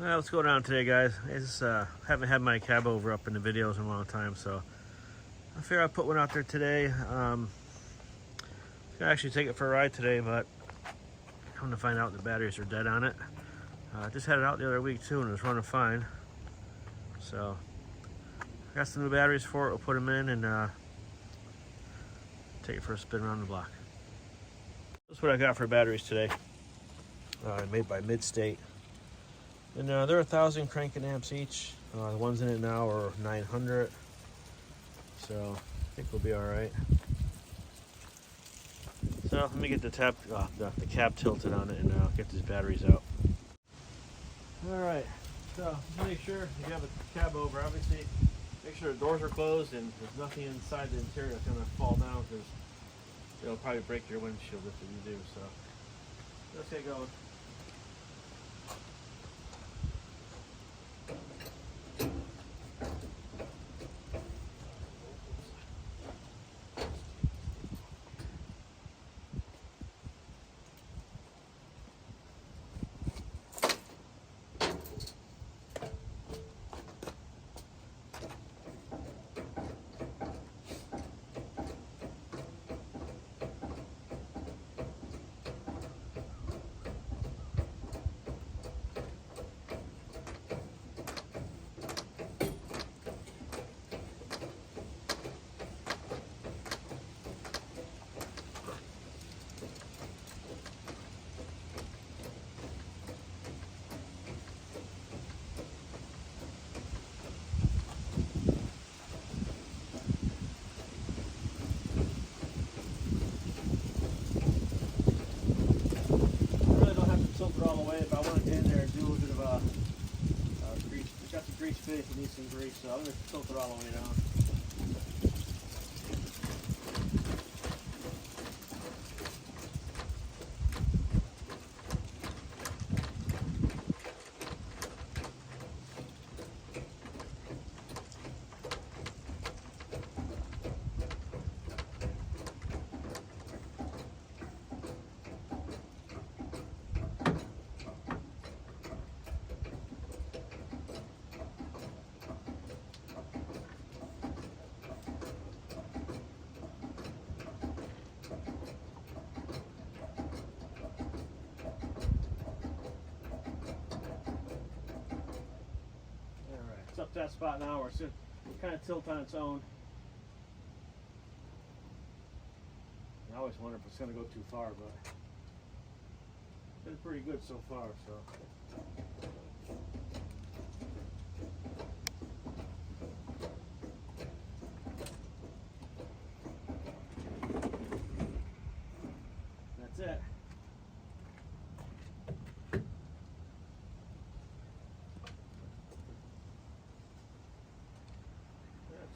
Well, what's going on today, guys? I just haven't had my cab over up in the videos in a long time, so I figured I'd put one out there today. Gonna actually take it for a ride today, but come to find out the batteries are dead on it. Just had it out the other week too, and it was running fine. So I got some new batteries for it. We'll put them in and take it for a spin around the block. That's what I got for batteries today. Made by Midstate. And they're 1,000 cranking amps each. The ones in it now are 900. So I think we'll be all right. So let me get the cab tilted on it and get these batteries out. All right. So make sure you have a cab over. Obviously, make sure the doors are closed and there's nothing inside the interior that's gonna fall down because it'll probably break your windshield if you do. So let's get going. All the way. If I want to get in there and do a little bit of grease, it's got some grease finish, it needs some grease, so I'm going to tilt it all the way down. It's up to that spot now where it's going to kind of tilt on its own. I always wonder if it's going to go too far, but it's been pretty good so far. So. That's it.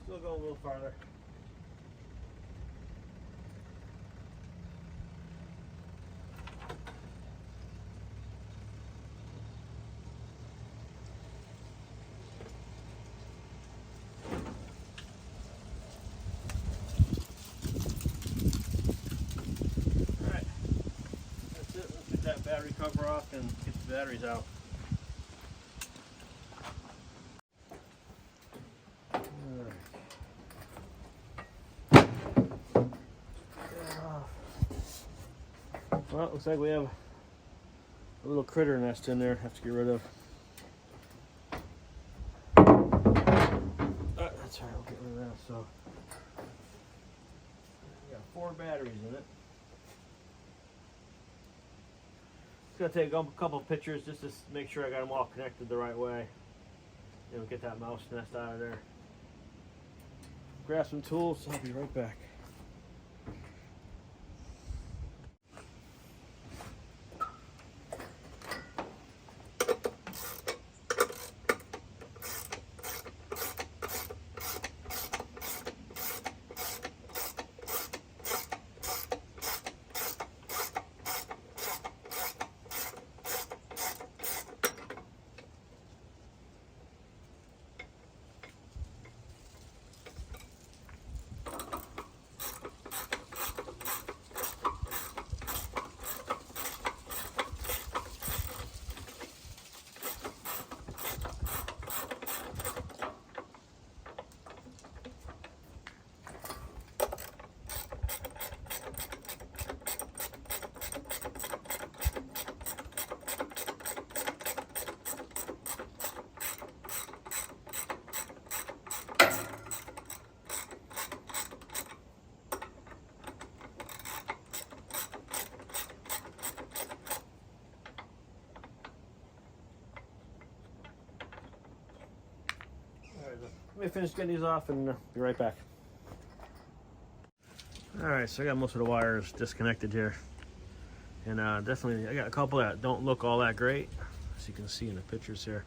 Still go a little farther. All right, that's it. Let's get that battery cover off and get the batteries out. Well, it looks like we have a little critter nest in there. Have to get rid of. That's all right. We'll get rid of that. So, we got 4 batteries in it. Just gonna take a couple pictures just to make sure I got them all connected the right way. And we'll get that mouse nest out of there. Grab some tools. I'll be right back. let me finish getting these off and be right back. All right, so I got most of the wires disconnected here. And definitely, I got a couple that don't look all that great, as you can see in the pictures here.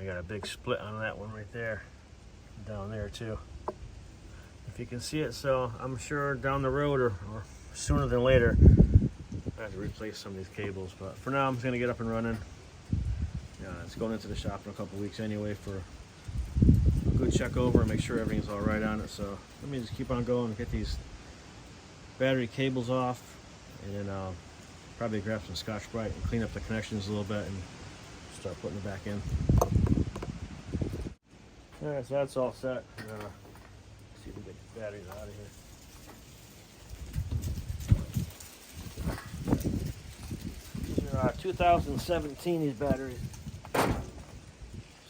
I got a big split on that one right there, down there too. If you can see it, so I'm sure down the road or sooner than later, I have to replace some of these cables. But for now, I'm just gonna get up and running. It's going into the shop in a couple weeks anyway for a good check over and make sure everything's all right on it. So let me just keep on going and get these battery cables off, and then probably grab some Scotch-Brite and clean up the connections a little bit and start putting it back in. All right, so that's all set. See if we get the batteries out of here. These are 2017, these batteries.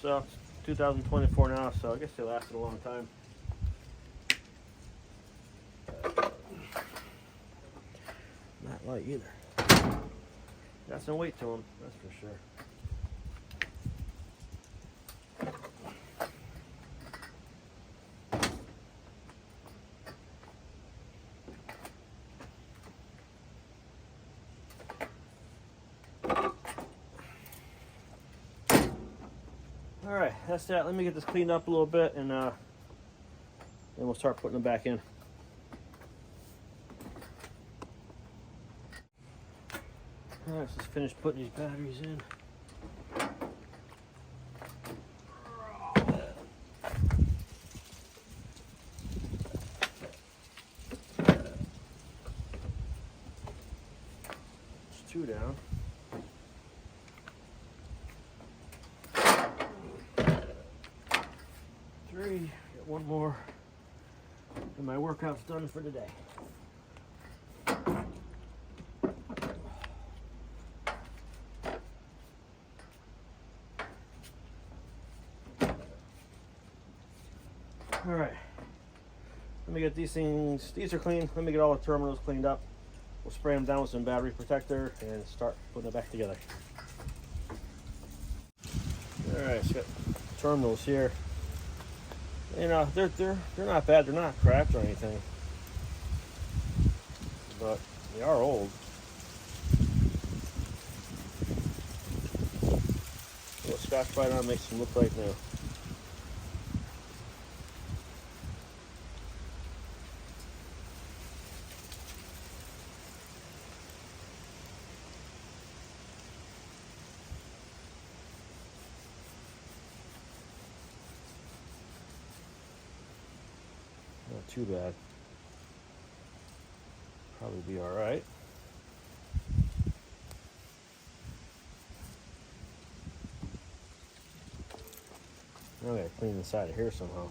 So it's 2024 now, so I guess they lasted a long time. Not light either. Got some weight to them, that's for sure. All right, that's that. Let me get this cleaned up a little bit, and then we'll start putting them back in. All right, so let's finish putting these batteries in. There's 2 down. Get 1 more, and my workout's done for today. All right, let me get these things, these are clean. Let me get all the terminals cleaned up. We'll spray them down with some battery protector and start putting it back together. All right, so got terminals here. You know, they're not bad. They're not cracked or anything, but they are old. A little Scotch-Brite on makes them look like new. Not too bad. Probably be all right. Now I gotta clean inside of here somehow.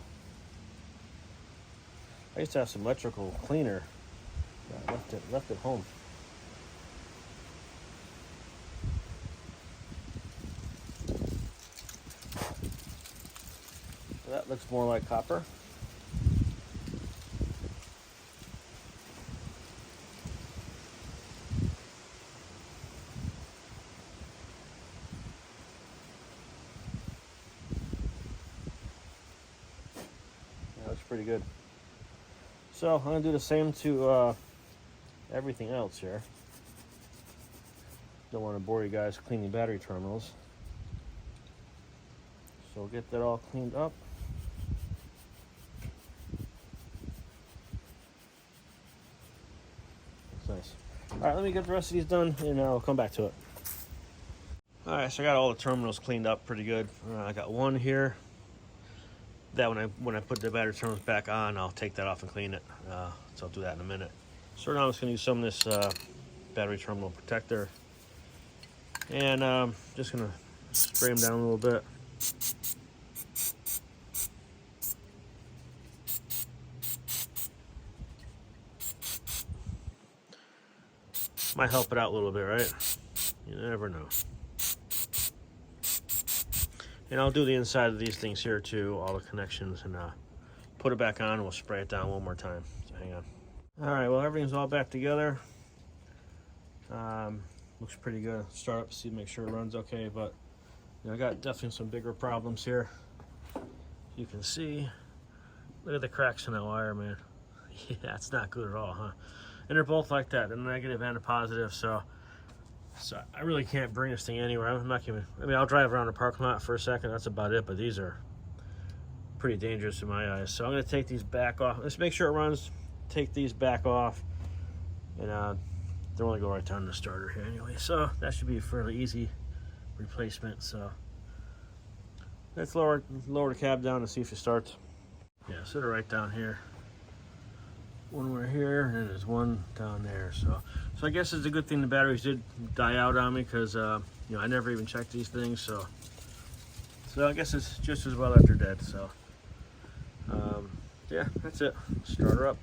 I used to have some electrical cleaner. I left it home. So that looks more like copper. Pretty good. So I'm gonna do the same to everything else here. Don't want to bore you guys cleaning battery terminals. So we'll get that all cleaned up. That's nice. All right, let me get the rest of these done and I'll come back to it. All right, so I got all the terminals cleaned up pretty good. I got one here. That when I put the battery terminals back on, I'll take that off and clean it. So I'll do that in a minute. So now I'm just gonna use some of this battery terminal protector, and just gonna spray them down a little bit. Might help it out a little bit, right? You never know. And I'll do the inside of these things here too, all the connections, and put it back on and we'll spray it down one more time. So hang on. All right, well, everything's all back together. Looks pretty good. Start up, see, make sure it runs okay, but you know, I got definitely some bigger problems here. As you can see. Look at the cracks in that wire, man. Yeah, it's not good at all, huh? And they're both like that, the negative and the positive. So I really can't bring this thing anywhere. I'm not gonna. I mean, I'll drive around the parking lot for a second. That's about it. But these are pretty dangerous in my eyes. So I'm gonna take these back off. Let's make sure it runs. Take these back off, and they'll only go right down the starter here anyway. So that should be a fairly easy replacement. So let's lower the cab down and see if it starts. Yeah, set it right down here. One right here, and then there's one down there. So I guess it's a good thing the batteries did die out on me, because you know, I never even checked these things. So I guess it's just as well that they're dead. So yeah, that's it. Start her up.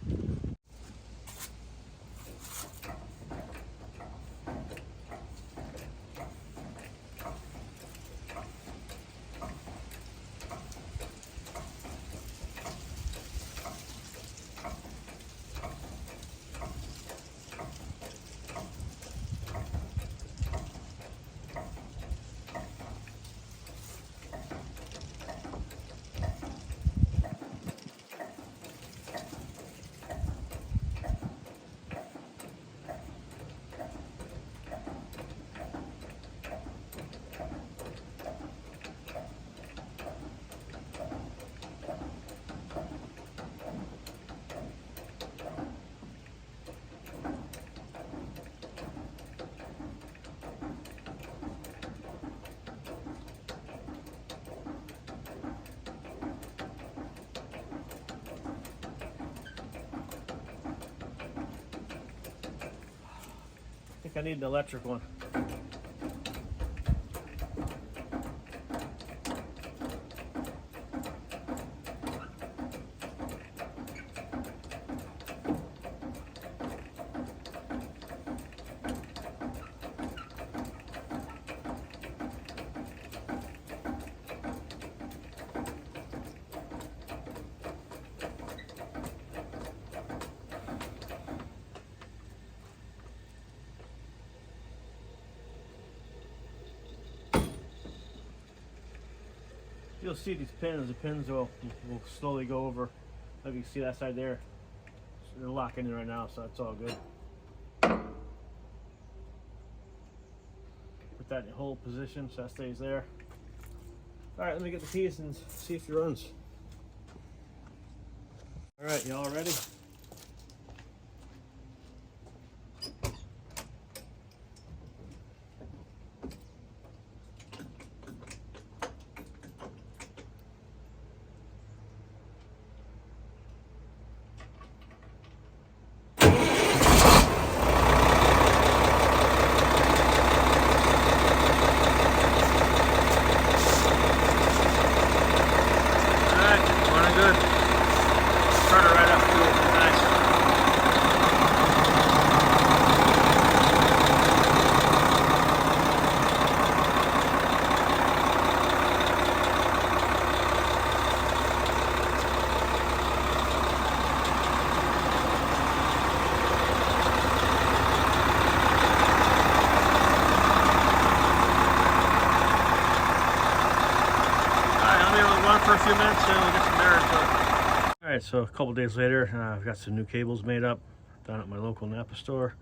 I think I need an electric one. You'll see these pins. The pins will slowly go over. Like you can see that side there. So they're locking in right now, so that's all good. Put that in hold position so that stays there. All right, let me get the keys and see if it runs. All right, y'all ready? For a few minutes and we'll get some air into it. All right, so a couple days later, I've got some new cables made up down at my local Napa store,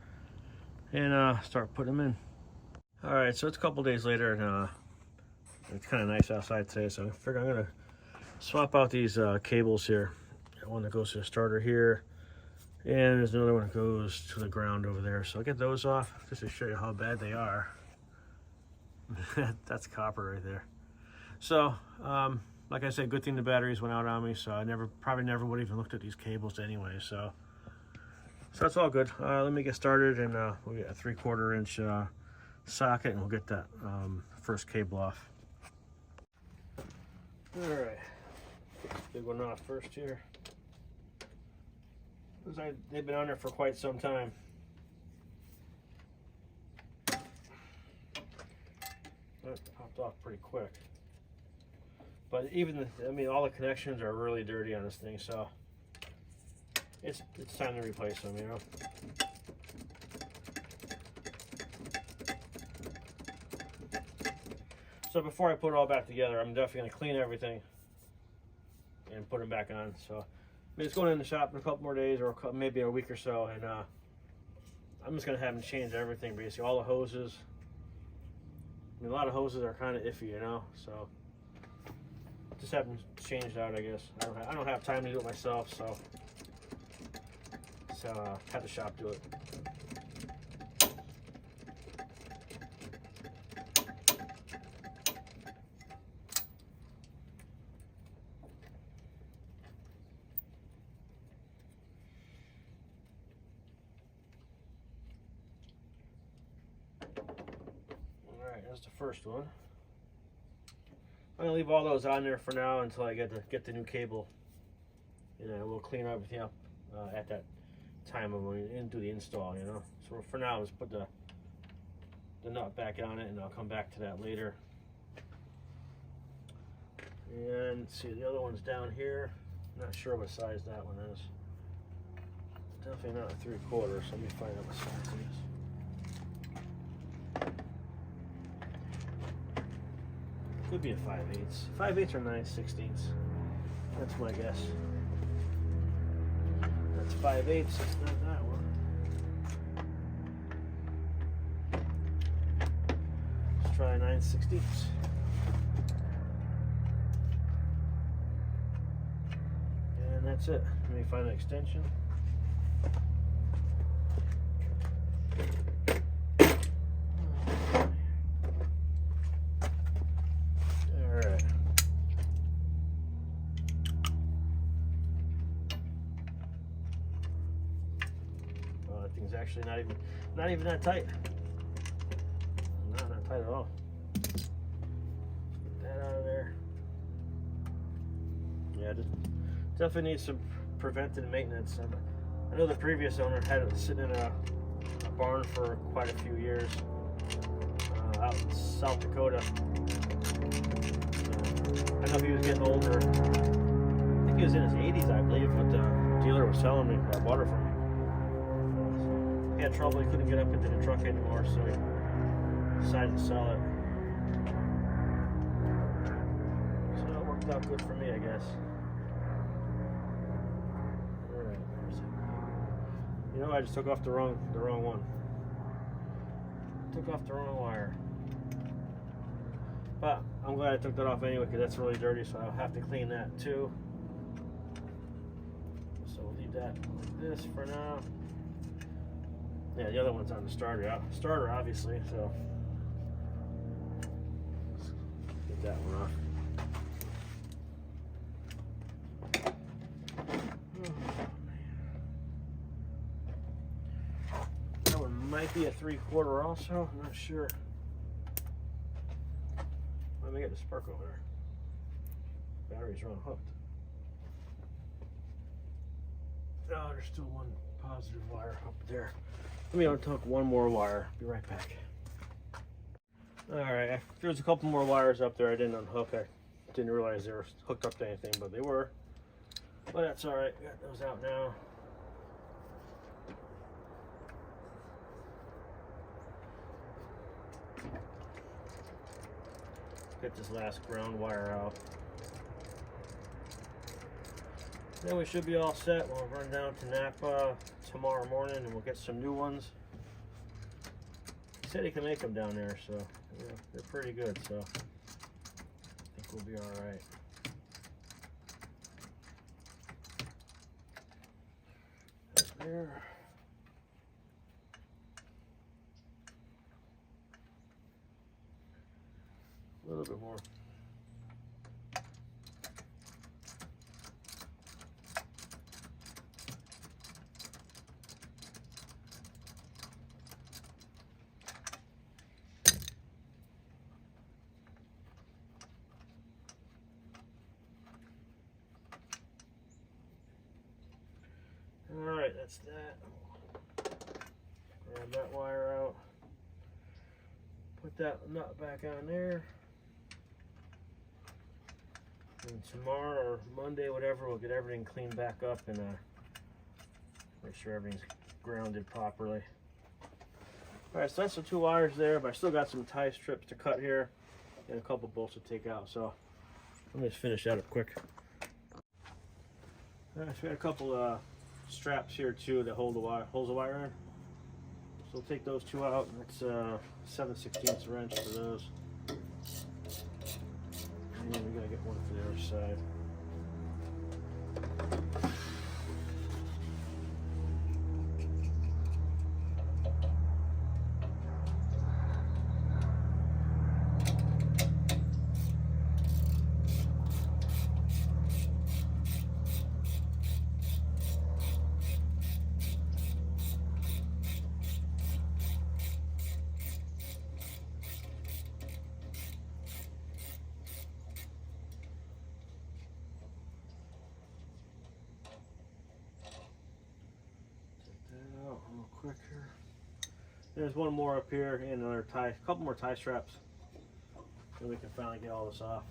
and start putting them in. All right, so it's a couple days later, and it's kind of nice outside today, so I figure I'm gonna swap out these cables here. Got one that goes to the starter here, and there's another one that goes to the ground over there. So I'll get those off just to show you how bad they are. That's copper right there. So like I said, good thing the batteries went out on me, so I probably never would have even looked at these cables anyway. So that's all good. Let me get started, and we'll get a 3/4 inch socket, and we'll get that first cable off. All right, get this big one off first here. They've been on there for quite some time. That popped off pretty quick. But even I mean, all the connections are really dirty on this thing, so it's time to replace them, you know. So before I put it all back together, I'm definitely going to clean everything. and put them back on. So I mean, it's going in the shop in a couple more days, or maybe a week or so, and I'm just gonna have them change everything, basically all the hoses. I mean, a lot of hoses are kind of iffy, you know, so just have them changed out, I guess. I don't have time to do it myself, so have the shop do it. Alright, that's the first one. I'm gonna leave all those on there for now until I get the new cable, and we'll clean everything up at that time of when we do the install, you know. So for now, let's put the nut back on it, and I'll come back to that later. And see, the other one's down here. Not sure what size that one is. Definitely not a 3/4. So let me find out what size it is. Could be a 5/8. 5/8 or 9/16. That's my guess. That's 5/8. It's not that one. Let's try 9/16. And that's it. Let me find an extension. Actually not even that tight. Not tight at all. Get that out of there. Yeah, just definitely needs some preventive maintenance. I know the previous owner had it sitting in a barn for quite a few years out in South Dakota. I know he was getting older. I think he was in his 80s, I believe, what the dealer was selling me that water from. He had trouble, he couldn't get up into the truck anymore, so he decided to sell it. So it worked out good for me, I guess. Alright, where's it? You know, I just took off the wrong one. Took off the wrong wire. But I'm glad I took that off anyway, because that's really dirty, so I'll have to clean that too. So we'll leave that like this for now. Yeah, the other one's on the starter, obviously, so let's get that one off. Oh, man. That one might be a 3/4 also, I'm not sure. Let me get the spark over there. Batteries are unhooked. Oh, there's still one positive wire up there. Let me unhook one more wire. Be right back. Alright, there's a couple more wires up there I didn't unhook. I didn't realize they were hooked up to anything, but they were. But that's alright. Got those out now. Get this last ground wire out. Then we should be all set. We'll run down to Napa tomorrow morning and we'll get some new ones. He said he can make them down there, so yeah, they're pretty good, so I think we'll be all right. Right there. A little bit more. Alright, that's that. Grab that wire out. Put that nut back on there. And tomorrow or Monday, whatever, we'll get everything cleaned back up and make sure everything's grounded properly. Alright, so that's the two wires there, but I still got some tie strips to cut here and a couple bolts to take out. So let me just finish that up quick. All right, so we got a couple straps here too that hold the wire, holds the wire in. So we'll take those two out. That's 7/16 wrench for those. And we gotta get one for the other side. Real quick here. There's one more up here and another tie, a couple more tie straps. So we can finally get all this off.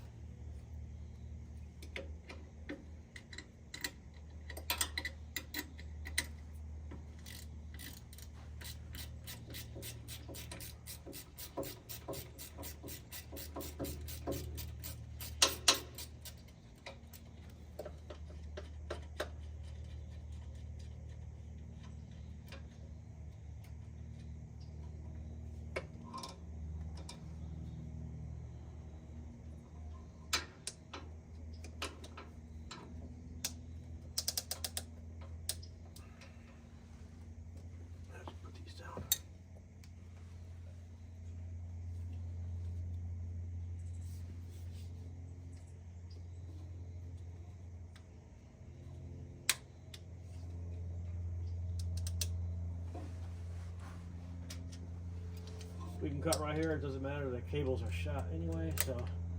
We can cut right here, it doesn't matter, the cables are shot anyway, so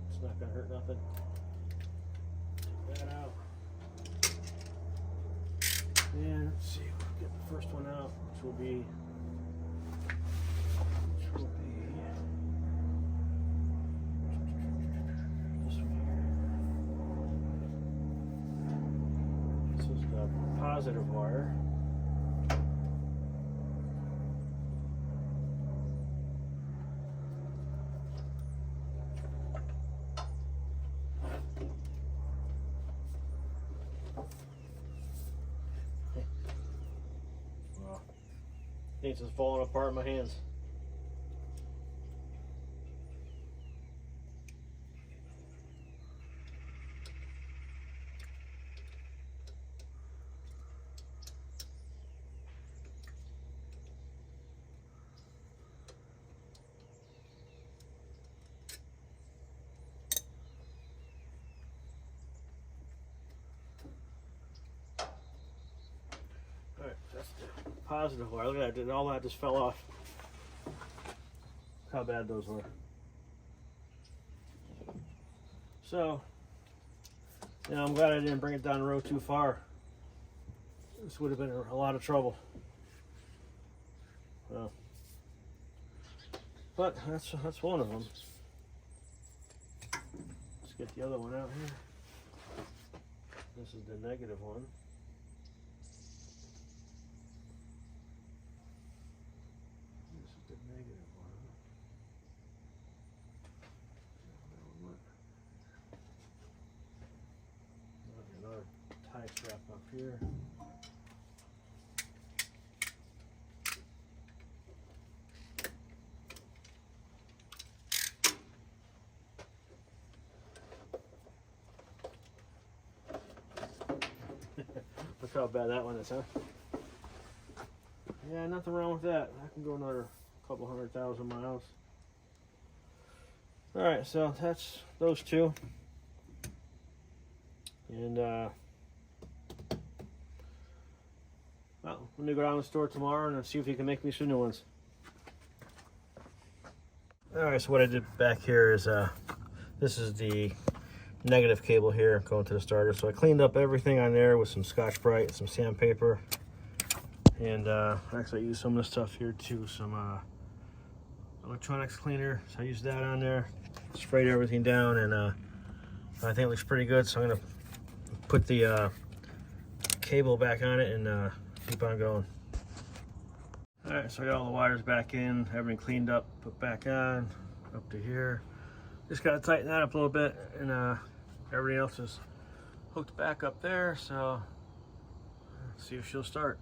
it's not gonna hurt nothing. Take that out. And let's see, we'll get the first one out, which will be this one here. This is the positive wire. It's just falling apart in my hands. Alright, that's the positive wire. Look at that, all that just fell off. Look how bad those were. So, you know, I'm glad I didn't bring it down the road too far. This would have been a lot of trouble. Well, but that's one of them. Let's get the other one out here. This is the negative one. This is the negative one. Another tie strap up here. Look how bad that one is, huh? Yeah, nothing wrong with that. I can go another couple 100,000 miles. Alright, so that's those two. And well, let me go down to the store tomorrow and see if you can make me some new ones. Alright, so what I did back here is this is the negative cable here going to the starter. So I cleaned up everything on there with some Scotch-Brite, some sandpaper, and actually I used some of this stuff here too, some electronics cleaner. So I used that on there, sprayed everything down, and I think it looks pretty good. So I'm gonna put the cable back on it and keep on going. All right, so I got all the wires back in, everything cleaned up, put back on, up to here. Just gotta tighten that up a little bit, and everything else is hooked back up there. So see if she'll start.